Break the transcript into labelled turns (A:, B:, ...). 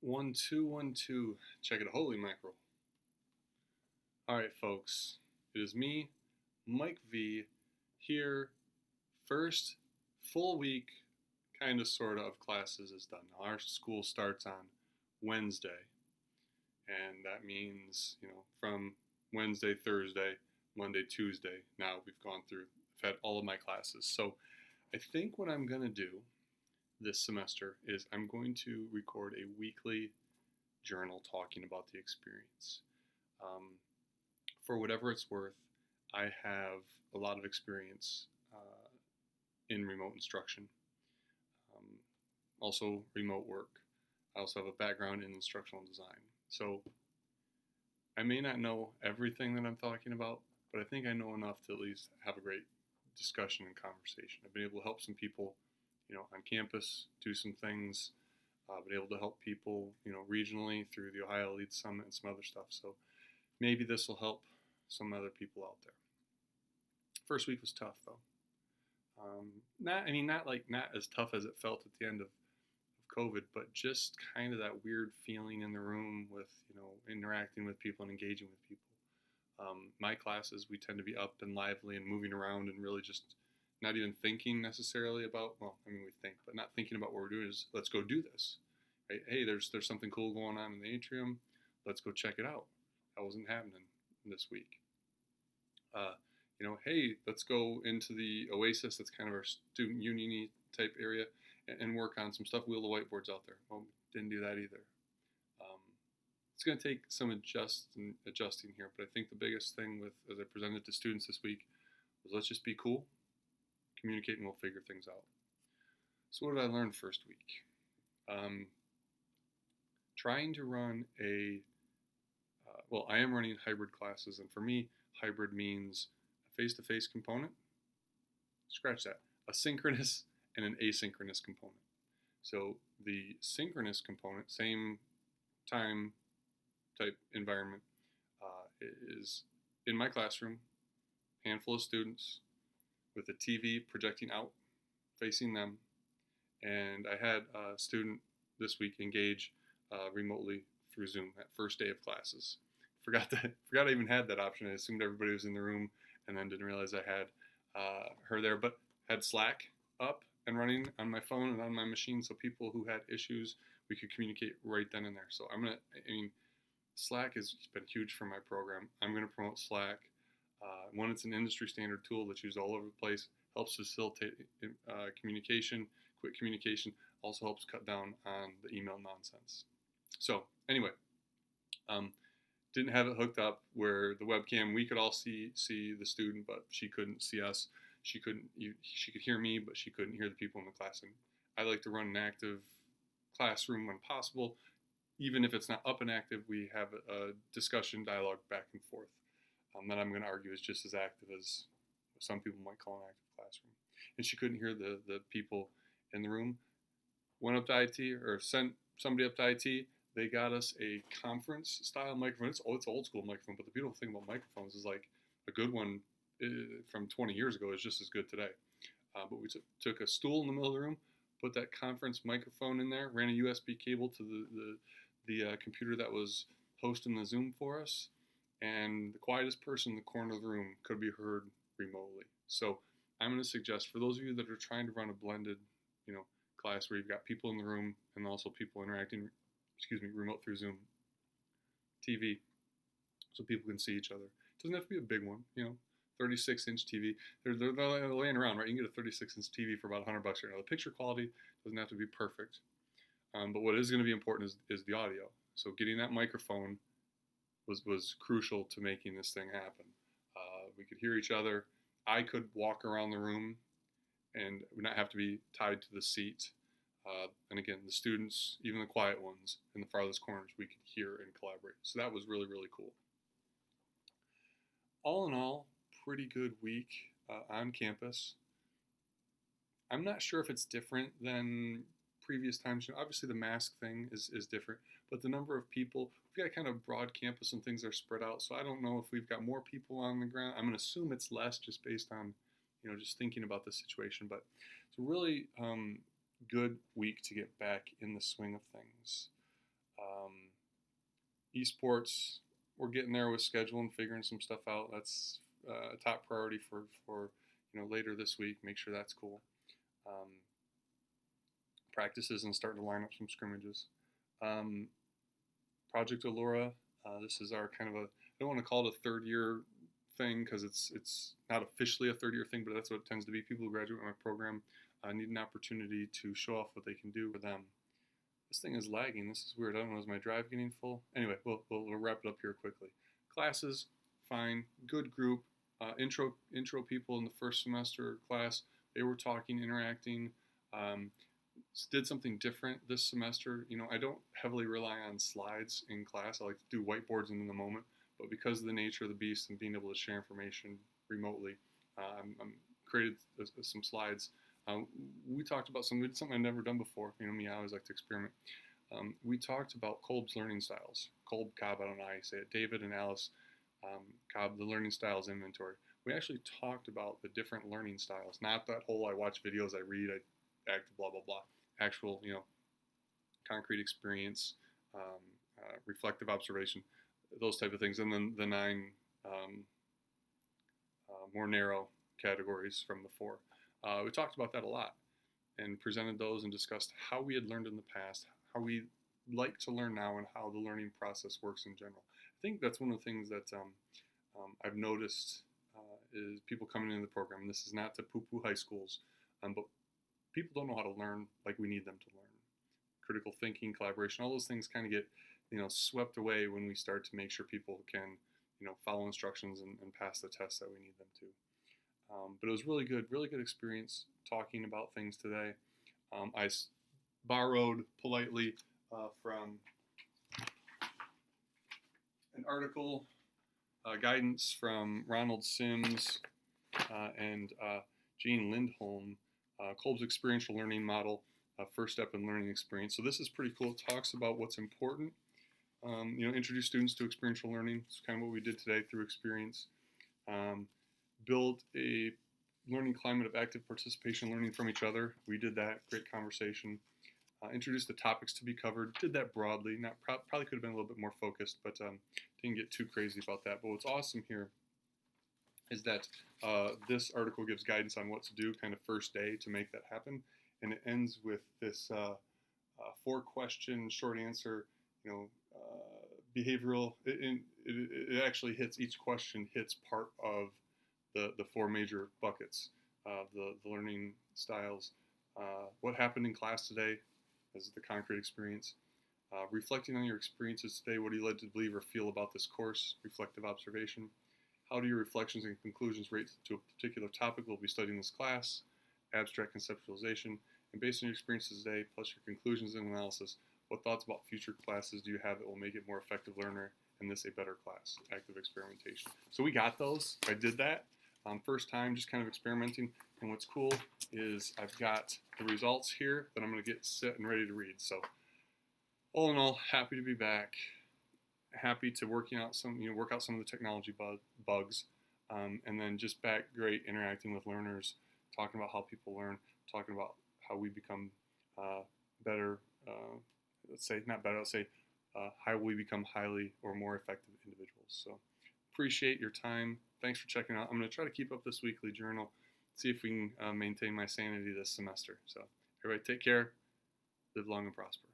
A: One, two, 1, 2. Check it. Holy mackerel. All right, folks. It is me, Mike V, here. First full week, kind of, sort of classes is done. Now, our school starts on Wednesday, and that means, from Wednesday, Thursday, Monday, Tuesday. Now we've gone through, I've had all of my classes. So I think what I'm going to do this semester is I'm going to record a weekly journal talking about the experience. Um, for whatever it's worth, I have a lot of experience in remote instruction, um, also remote work. I also have a background in instructional design. So I may not know everything that I'm talking about, but I think I know enough to at least have a great discussion and conversation. I've been able to help some people, on campus, do some things. I've been able to help people, regionally through the Ohio Elite Summit and some other stuff. So maybe this will help some other people out there. First week was tough though. Not as tough as it felt at the end of COVID, but just kind of that weird feeling in the room with interacting with people and engaging with people. My classes, we tend to be up and lively and moving around and really just not even thinking necessarily about. Well, I mean we think, but not thinking about what we're doing is let's go do this. Right? Hey, there's something cool going on in the atrium. Let's go check it out. That wasn't happening this week. Uh, hey, let's go into the Oasis. That's kind of our student union type area, and work on some stuff. Wheel the whiteboards out there. Well, didn't do that either. Um, it's going to take some adjusting here, but I think the biggest thing with as I presented to students this week was let's just be cool, communicate, and we'll figure things out. So what did I learn first week? Trying to run I am running hybrid classes, and for me, hybrid means a face-to-face component. Scratch that. A synchronous and an asynchronous component. So the synchronous component, same time type environment, is in my classroom, handful of students with a TV projecting out, facing them, and I had a student this week engage remotely through Zoom that first day of classes. Forgot I even had that option. I assumed everybody was in the room, and then didn't realize I had her there. But had Slack up and running on my phone and on my machine, so people who had issues, we could communicate right then and there. So Slack has been huge for my program. I'm gonna promote Slack. One, it's an industry standard tool that's used all over the place. Helps facilitate communication, quick communication. Also helps cut down on the email nonsense. So anyway, didn't have it hooked up where the webcam we could all see the student, but she couldn't see us. She could hear me, but she couldn't hear the people in the class. And I like to run an active classroom when possible. Even if it's not up and active, we have a discussion, dialogue back and forth. That I'm going to argue is just as active as some people might call an active classroom. And she couldn't hear the people in the room. Went up to IT, or sent somebody up to IT. They got us a conference style microphone. It's old school microphone, but the beautiful thing about microphones is like a good one from 20 years ago is just as good today. But we took a stool in the middle of the room, put that conference microphone in there, ran a USB cable to the computer that was hosting the Zoom for us, and the quietest person in the corner of the room could be heard remotely. So I'm going to suggest for those of you that are trying to run a blended, class where you've got people in the room and also people interacting, remote through Zoom TV, so people can see each other. It doesn't have to be a big one, 36-inch TV. They're laying around, right? You can get a 36-inch TV for about $100 right now. The picture quality doesn't have to be perfect, but what is going to be important is the audio. So getting that microphone was crucial to making this thing happen. We could hear each other. I could walk around the room and would not have to be tied to the seat. And again, the students, even the quiet ones in the farthest corners, we could hear and collaborate. So that was really, really cool. All in all, pretty good week on campus. I'm not sure if it's different than previous times. Obviously the mask thing is different, but the number of people, we've got a kind of broad campus and things are spread out. So I don't know if we've got more people on the ground. I'm going to assume it's less just based on, just thinking about the situation. But it's a really good week to get back in the swing of things. Esports, we're getting there with scheduling, figuring some stuff out. That's a top priority for later this week. Make sure that's cool. Practices and starting to line up some scrimmages. Project Allura. This is our kind of I don't want to call it a third year thing because it's not officially a third year thing, but that's what it tends to be. People who graduate my program need an opportunity to show off what they can do for them. This thing is lagging. This is weird. I don't know. Is my drive getting full? Anyway, we'll wrap it up here quickly. Classes, fine. Good group. Intro people in the first semester class. They were talking, interacting. Did something different this semester. I don't heavily rely on slides in class. I like to do whiteboards in the moment. But because of the nature of the beast and being able to share information remotely, I'm created some slides. We talked about we did something I've never done before. Me, I always like to experiment. We talked about Kolb's learning styles. Kolb, Cobb, I don't know how you say it. David and Alice Cobb, the learning styles inventory. We actually talked about the different learning styles, not that whole I watch videos, I read, I act, blah, blah, blah. Actual, concrete experience, reflective observation, those type of things. And then the 9 more narrow categories from the 4. We talked about that a lot and presented those and discussed how we had learned in the past, how we like to learn now, and how the learning process works in general. I think that's one of the things that I've noticed is people coming into the program. This is not to poo-poo high schools, but people don't know how to learn like we need them to learn. Critical thinking, collaboration, all those things kind of get swept away when we start to make sure people can follow instructions and pass the tests that we need them to. But it was really good experience talking about things today. I borrowed politely from an article, guidance from Ronald Sims and Jane Lindholm, Kolb's experiential learning model, first step in learning experience. So this is pretty cool. It talks about what's important. Introduce students to experiential learning. It's kind of what we did today through experience. Build a learning climate of active participation, learning from each other. We did that. Great conversation. Introduce the topics to be covered. Did that broadly. Not probably could have been a little bit more focused, but didn't get too crazy about that. But what's awesome here is that this article gives guidance on what to do kind of first day to make that happen. And it ends with this 4-question short answer, behavioral. It actually hits, each question hits part of the 4 major buckets of the learning styles. What happened in class today is the concrete experience. Reflecting on your experiences today, what are you led to believe or feel about this course? Reflective observation. How do your reflections and conclusions rate to a particular topic we'll be studying in this class? Abstract conceptualization. And based on your experiences today, plus your conclusions and analysis, what thoughts about future classes do you have that will make it more effective learner and this a better class? Active experimentation. So we got those. I did that. First time, just kind of experimenting. And what's cool is I've got the results here that I'm going to get set and ready to read. So all in all, happy to be back. Happy to work out some of the technology bugs. And then just back great interacting with learners, talking about how people learn, talking about how we become better, how we become highly or more effective individuals. So appreciate your time. Thanks for checking out. I'm going to try to keep up this weekly journal, see if we can maintain my sanity this semester. So everybody take care, live long and prosper.